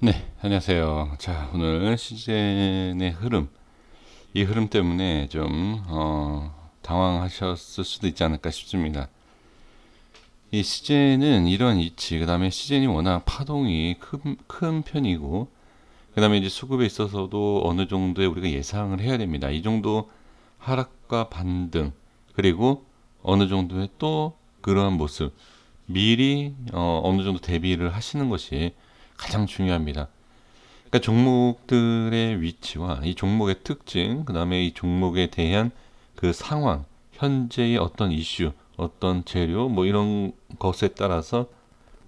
네, 안녕하세요. 자, 오늘 시즌의 흐름, 이 흐름 때문에 좀, 당황하셨을 수도 있지 않을까 싶습니다. 이 시즌은 이런 위치, 그 다음에 시즌이 워낙 파동이 큰 편이고, 그 다음에 이제 수급에 있어서도 어느 정도의 우리가 예상을 해야 됩니다. 이 정도 하락과 반등, 그리고 어느 정도의 또 그러한 모습, 미리, 어느 정도 대비를 하시는 것이 가장 중요합니다. 그러니까 종목들의 위치와 이 종목의 특징, 그 다음에 이 종목에 대한 그 상황, 현재의 어떤 이슈, 어떤 재료, 뭐 이런 것에 따라서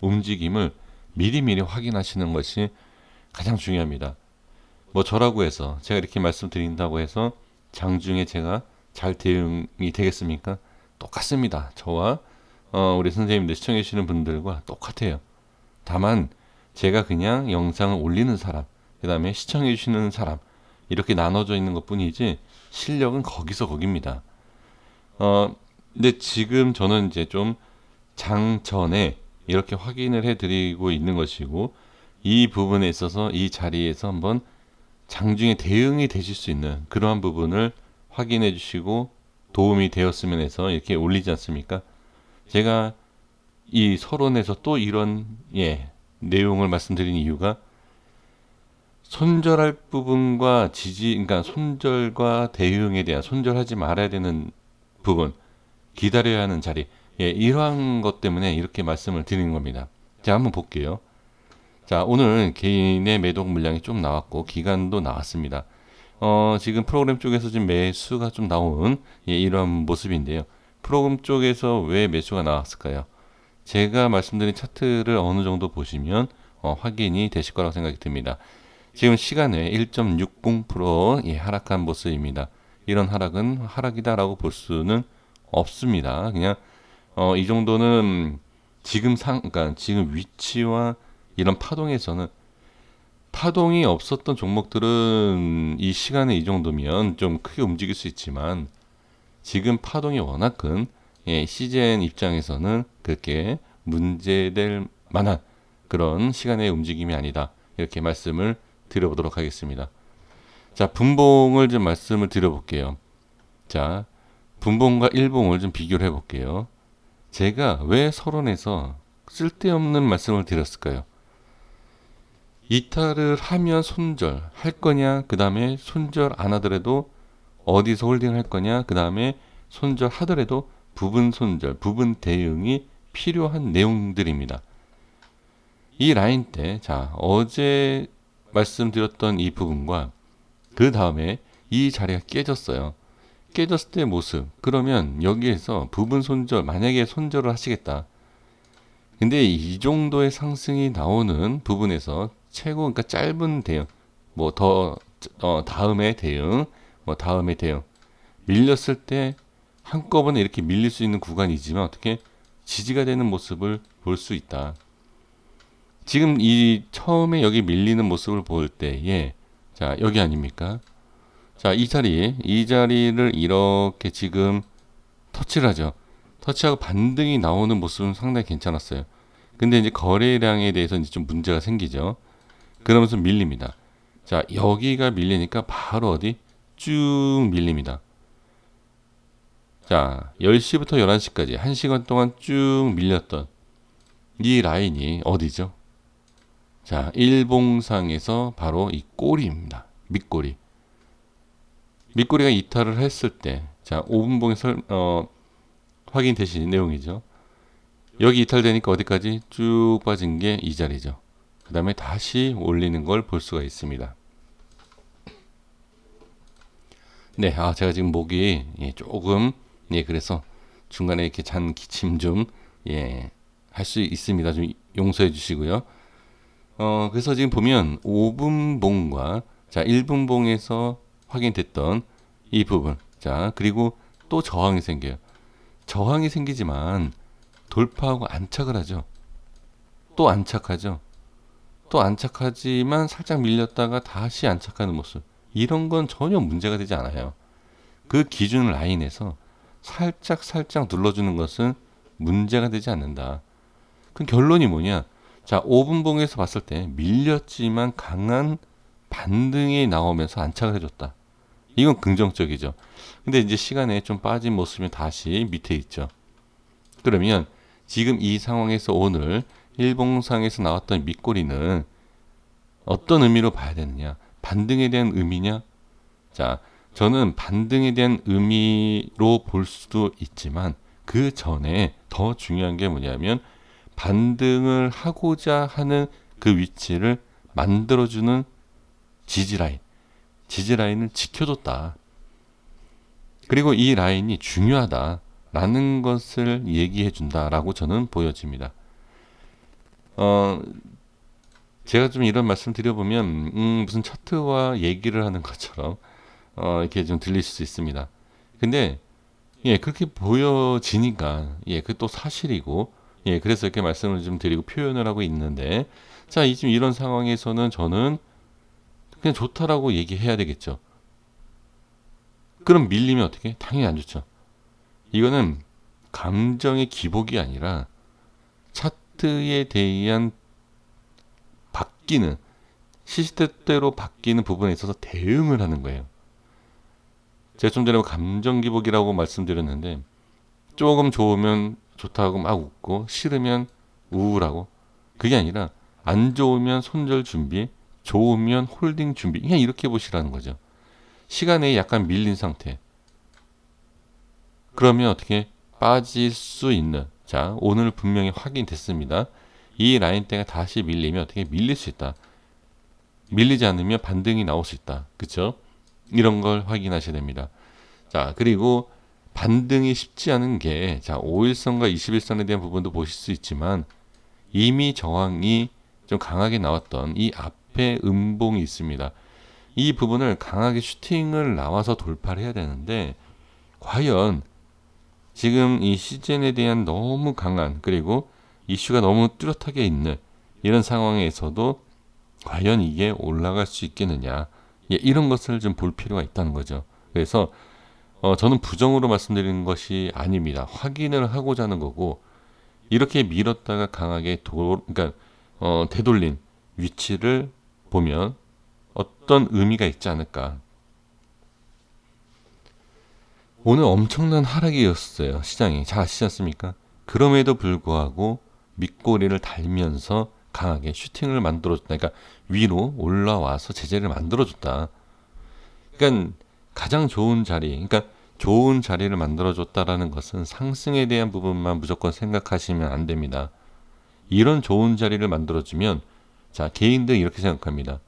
움직임을 미리미리 확인하시는 것이 가장 중요합니다. 뭐 저라고 해서 제가 이렇게 말씀드린다고 해서 장중에 제가 잘 대응이 되겠습니까? 똑같습니다. 저와 우리 선생님들 시청해 주시는 분들과 똑같아요. 다만 제가 그냥 영상을 올리는 사람, 그 다음에 시청해 주시는 사람 이렇게 나눠져 있는 것뿐이지 실력은 거기서 거깁니다. 근데 지금 저는 이제 좀 장 전에 이렇게 확인을 해드리고 있는 것이고 이 부분에 있어서 이 자리에서 한번 장중에 대응이 되실 수 있는 그러한 부분을 확인해 주시고 도움이 되었으면 해서 이렇게 올리지 않습니까? 제가 이 서론에서 또 이런 내용을 말씀드린 이유가 손절할 부분과 그러니까 손절과 대응에 대한 손절하지 말아야 되는 부분, 기다려야 하는 자리, 이러한 것 때문에 이렇게 말씀을 드리는 겁니다. 자, 한번 볼게요. 자, 오늘 개인의 매도 물량이 좀 나왔고 기간도 나왔습니다. 지금 프로그램 쪽에서 지금 매수가 좀 나온 이런 모습인데요. 프로그램 쪽에서 왜 매수가 나왔을까요? 제가 말씀드린 차트를 어느 정도 보시면 확인이 되실 거라고 생각이 듭니다. 지금 시간에 1.60% 하락한 모습입니다. 이런 하락은 하락이다라고 볼 수는 없습니다. 그냥 이 정도는 그러니까 지금 위치와 이런 파동에서는 파동이 없었던 종목들은 이 시간에 이 정도면 좀 크게 움직일 수 있지만 지금 파동이 워낙 큰 CGN 입장에서는 그렇게 문제될 만한 그런 시간의 움직임이 아니다. 이렇게 말씀을 드려보도록 하겠습니다. 자, 분봉을 좀 말씀을 드려볼게요. 자, 분봉과 일봉을 좀 비교를 해볼게요. 제가 왜 서론에서 쓸데없는 말씀을 드렸을까요? 이탈을 하면 손절 할 거냐, 그 다음에 손절 안 하더라도 어디서 홀딩 할 거냐, 그 다음에 손절 하더라도 부분 손절, 부분 대응이 필요한 내용들입니다. 이 라인 때, 자, 어제 말씀드렸던 이 부분과 그 다음에 이 자리가 깨졌어요. 깨졌을 때 모습. 그러면 여기에서 부분 손절, 만약에 손절을 하시겠다. 근데 이 정도의 상승이 나오는 부분에서 최고, 그러니까 짧은 대응, 뭐 더, 다음에 대응, 뭐 다음에 대응. 밀렸을 때 한꺼번에 이렇게 밀릴 수 있는 구간이지만 어떻게 지지가 되는 모습을 볼 수 있다. 지금 이 처음에 여기 밀리는 모습을 볼 때에 자, 여기 아닙니까? 자, 이 자리를 이렇게 지금 터치를 하죠. 터치하고 반등이 나오는 모습은 상당히 괜찮았어요. 근데 이제 거래량에 대해서 이제 좀 문제가 생기죠. 그러면서 밀립니다. 자, 여기가 밀리니까 바로 어디? 쭉 밀립니다. 자, 10시부터 11시까지 1시간 동안 쭉 밀렸던 이 라인이 어디죠? 자, 일봉상에서 바로 이 꼬리입니다. 밑꼬리. 밑꼬리가 이탈을 했을 때, 자, 5분봉에 확인되신 내용이죠. 여기 이탈되니까 어디까지 쭉 빠진 게 이 자리죠. 그 다음에 다시 올리는 걸 볼 수가 있습니다. 네, 제가 지금 목이 조금 그래서 중간에 이렇게 잔 기침 좀 할 수 있습니다. 좀 용서해 주시고요. 그래서 지금 보면 5분봉과 자 1분봉에서 확인됐던 이 부분, 자 그리고 또 저항이 생겨요. 저항이 생기지만 돌파하고 안착을 하죠. 또 안착하죠. 또 안착하지만 살짝 밀렸다가 다시 안착하는 모습. 이런 건 전혀 문제가 되지 않아요. 그 기준 라인에서 살짝 살짝 눌러주는 것은 문제가 되지 않는다. 그 결론이 뭐냐? 자, 5분봉에서 봤을 때 밀렸지만 강한 반등이 나오면서 안착을 해줬다. 이건 긍정적이죠. 근데 이제 시간에 좀 빠진 모습이 다시 밑에 있죠. 그러면 지금 이 상황에서 오늘 일봉상에서 나왔던 밑꼬리는 어떤 의미로 봐야 되느냐? 반등에 대한 의미냐? 자, 저는 반등에 대한 의미로 볼 수도 있지만 그 전에 더 중요한 게 뭐냐면 반등을 하고자 하는 그 위치를 만들어주는 지지라인, 지지라인을 지켜줬다. 그리고 이 라인이 중요하다라는 것을 얘기해준다라고 저는 보여집니다. 어, 제가 좀 이런 말씀 드려보면 무슨 차트와 얘기를 하는 것처럼 이렇게 좀 들릴 수 있습니다. 근데 예, 그렇게 보여지니까 예, 그 또 사실이고 예, 그래서 이렇게 말씀을 좀 드리고 표현을 하고 있는데 자, 지금 이런 상황에서는 저는 그냥 좋다라고 얘기해야 되겠죠. 그럼 밀리면 어떻게? 당연히 안 좋죠. 이거는 감정의 기복이 아니라 차트에 대한 바뀌는 시시때때로 바뀌는 부분에 있어서 대응을 하는 거예요. 제가 좀 전에 감정 기복이라고 말씀드렸는데 조금 좋으면 좋다고 막 웃고 싫으면 우울하고 그게 아니라 안 좋으면 손절 준비, 좋으면 홀딩 준비 그냥 이렇게 보시라는 거죠. 시간에 약간 밀린 상태. 그러면 어떻게 빠질 수 있는 자 오늘 분명히 확인됐습니다. 이 라인대가 다시 밀리면 어떻게 밀릴 수 있다. 밀리지 않으면 반등이 나올 수 있다. 그쵸? 이런 걸 확인하셔야 됩니다. 자, 그리고 반등이 쉽지 않은 게, 자, 5일선과 21선에 대한 부분도 보실 수 있지만, 이미 저항이 좀 강하게 나왔던 이 앞에 음봉이 있습니다. 이 부분을 강하게 슈팅을 나와서 돌파를 해야 되는데, 과연 지금 이 시즌에 대한 너무 강한, 그리고 이슈가 너무 뚜렷하게 있는 이런 상황에서도 과연 이게 올라갈 수 있겠느냐. 예, 이런 것을 좀 볼 필요가 있다는 거죠. 그래서 저는 부정으로 말씀드리는 것이 아닙니다. 확인을 하고자 하는 거고 이렇게 밀었다가 강하게 그러니까 되돌린 위치를 보면 어떤 의미가 있지 않을까. 오늘 엄청난 하락이었어요. 시장이. 잘 아시지 않습니까? 그럼에도 불구하고 밑꼬리를 달면서 강하게 슈팅을 만들어줬다. 그러니까 위로 올라와서 제재를 만들어줬다. 그러니까 가장 좋은 자리, 그러니까 좋은 자리를 만들어줬다라는 것은 상승에 대한 부분만 무조건 생각하시면 안 됩니다. 이런 좋은 자리를 만들어주면 자 개인들 이렇게 생각합니다.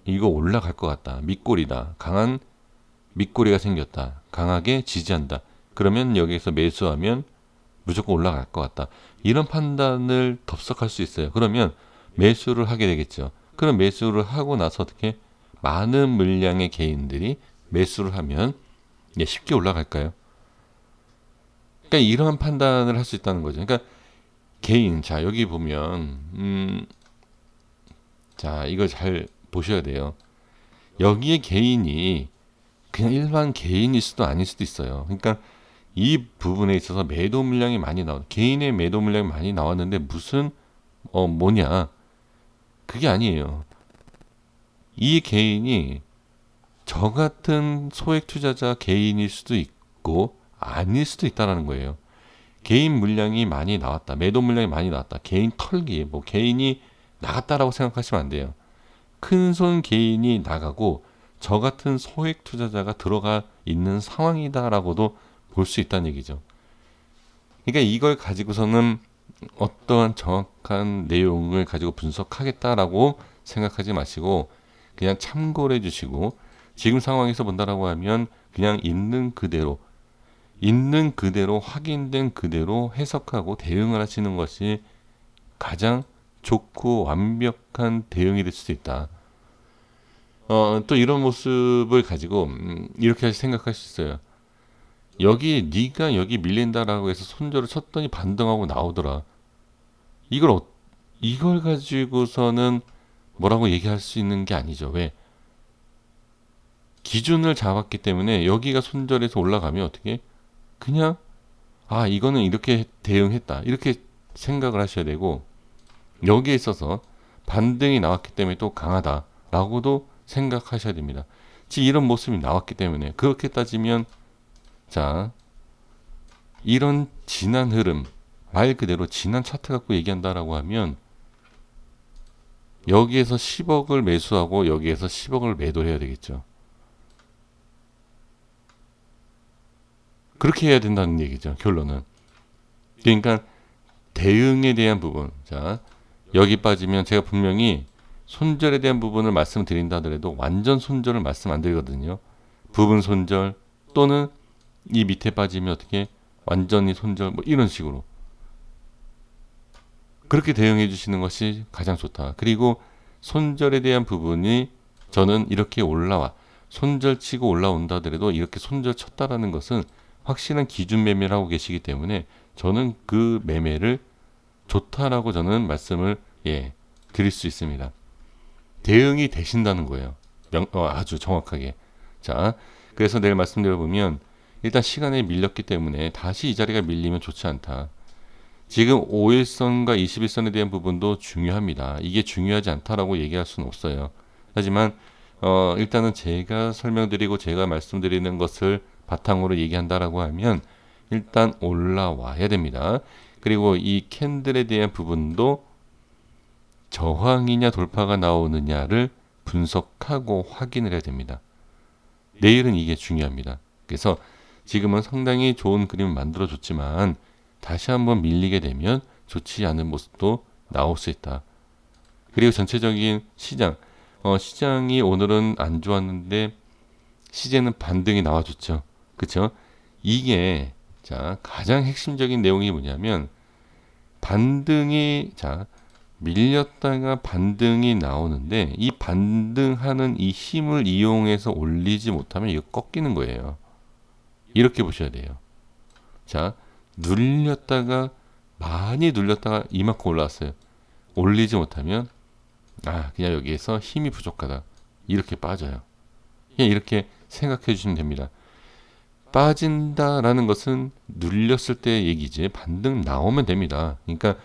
이거 올라갈 것 같다. 밑꼬리다. 강한 밑꼬리가 생겼다. 강하게 지지한다. 그러면 여기에서 매수하면 무조건 올라갈 것 같다. 이런 판단을 덥석할 수 있어요. 그러면 매수를 하게 되겠죠. 그럼 매수를 하고 나서 어떻게 많은 물량의 개인들이 매수를 하면 쉽게 올라갈까요? 그러니까 이러한 판단을 할 수 있다는 거죠. 그러니까 개인 자 여기 보면 자 이거 잘 보셔야 돼요. 여기에 개인이 그냥 일반 개인일 수도 아닐 수도 있어요. 그러니까 이 부분에 있어서 매도 물량이 많이 개인의 매도 물량이 많이 나왔는데 무슨 뭐냐 그게 아니에요. 이 개인이 저 같은 소액 투자자 개인일 수도 있고 아닐 수도 있다라는 거예요. 개인 물량이 많이 나왔다. 매도 물량이 많이 나왔다. 개인 털기 뭐 개인이 나갔다라고 생각하시면 안 돼요. 큰손 개인이 나가고 저 같은 소액 투자자가 들어가 있는 상황이다라고도 볼 수 있다는 얘기죠. 그러니까 이걸 가지고서는 어떠한 정확한 내용을 가지고 분석하겠다라고 생각하지 마시고 그냥 참고를 해주시고 지금 상황에서 본다라고 하면 그냥 있는 그대로 확인된 그대로 해석하고 대응을 하시는 것이 가장 좋고 완벽한 대응이 될 수도 있다. 또 이런 모습을 가지고 이렇게 생각할 수 있어요. 네가 여기 밀린다라고 해서 손절을 쳤더니 반등하고 나오더라. 이걸 가지고서는 뭐라고 얘기할 수 있는 게 아니죠. 왜? 기준을 잡았기 때문에 여기가 손절해서 올라가면 어떻게? 그냥 이거는 이렇게 대응했다. 이렇게 생각을 하셔야 되고 여기에 있어서 반등이 나왔기 때문에 또 강하다라고도 생각하셔야 됩니다. 지금 이런 모습이 나왔기 때문에 그렇게 따지면 자 이런 지난 흐름 말 그대로 지난 차트 갖고 얘기한다라고 하면 여기에서 10억을 매수하고 여기에서 10억을 매도해야 되겠죠. 그렇게 해야 된다는 얘기죠. 결론은. 그러니까 대응에 대한 부분. 자, 여기 빠지면 제가 분명히 손절에 대한 부분을 말씀드린다 하더라도 완전 손절을 말씀 안 드리거든요. 부분 손절 또는 이 밑에 빠지면 어떻게 완전히 손절 뭐 이런 식으로. 그렇게 대응해 주시는 것이 가장 좋다. 그리고 손절에 대한 부분이 저는 이렇게 올라와 손절 치고 올라온다 하더라도 이렇게 손절 쳤다라는 것은 확실한 기준 매매를 하고 계시기 때문에 저는 그 매매를 좋다라고 저는 말씀을 드릴 수 있습니다. 대응이 되신다는 거예요. 아주 정확하게. 자, 그래서 내일 말씀드려보면 일단 시간에 밀렸기 때문에 다시 이 자리가 밀리면 좋지 않다. 지금 5일선과 21선에 대한 부분도 중요합니다. 이게 중요하지 않다라고 얘기할 수는 없어요. 하지만 일단은 제가 설명드리고 제가 말씀드리는 것을 바탕으로 얘기한다라고 하면 일단 올라와야 됩니다. 그리고 이 캔들에 대한 부분도 저항이냐 돌파가 나오느냐를 분석하고 확인을 해야 됩니다. 내일은 이게 중요합니다. 그래서 지금은 상당히 좋은 그림을 만들어줬지만 다시 한번 밀리게 되면 좋지 않은 모습도 나올 수 있다. 그리고 전체적인 시장, 시장이 오늘은 안 좋았는데 시제는 반등이 나와줬죠. 그렇죠? 이게 자 가장 핵심적인 내용이 뭐냐면 반등이 자 밀렸다가 반등이 나오는데 이 반등하는 이 힘을 이용해서 올리지 못하면 이거 꺾이는 거예요. 이렇게 보셔야 돼요. 자 눌렸다가 많이 눌렸다가 이만큼 올라왔어요. 올리지 못하면 그냥 여기에서 힘이 부족하다. 이렇게 빠져요. 그냥 이렇게 생각해 주시면 됩니다. 빠진다라는 것은 눌렸을 때 얘기지 반등 나오면 됩니다. 그러니까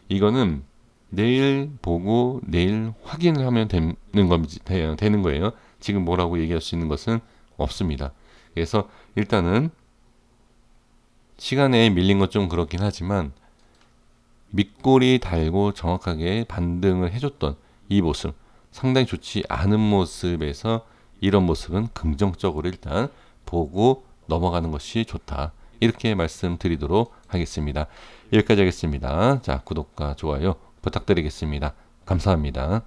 이거는 내일 보고 내일 확인을 하면 되는 거예요. 지금 뭐라고 얘기할 수 있는 것은 없습니다. 그래서 일단은 시간에 밀린 것 좀 그렇긴 하지만 밑꼬리 달고 정확하게 반등을 해줬던 이 모습 상당히 좋지 않은 모습에서 이런 모습은 긍정적으로 일단 보고 넘어가는 것이 좋다. 이렇게 말씀드리도록 하겠습니다. 여기까지 하겠습니다. 자, 구독과 좋아요 부탁드리겠습니다. 감사합니다.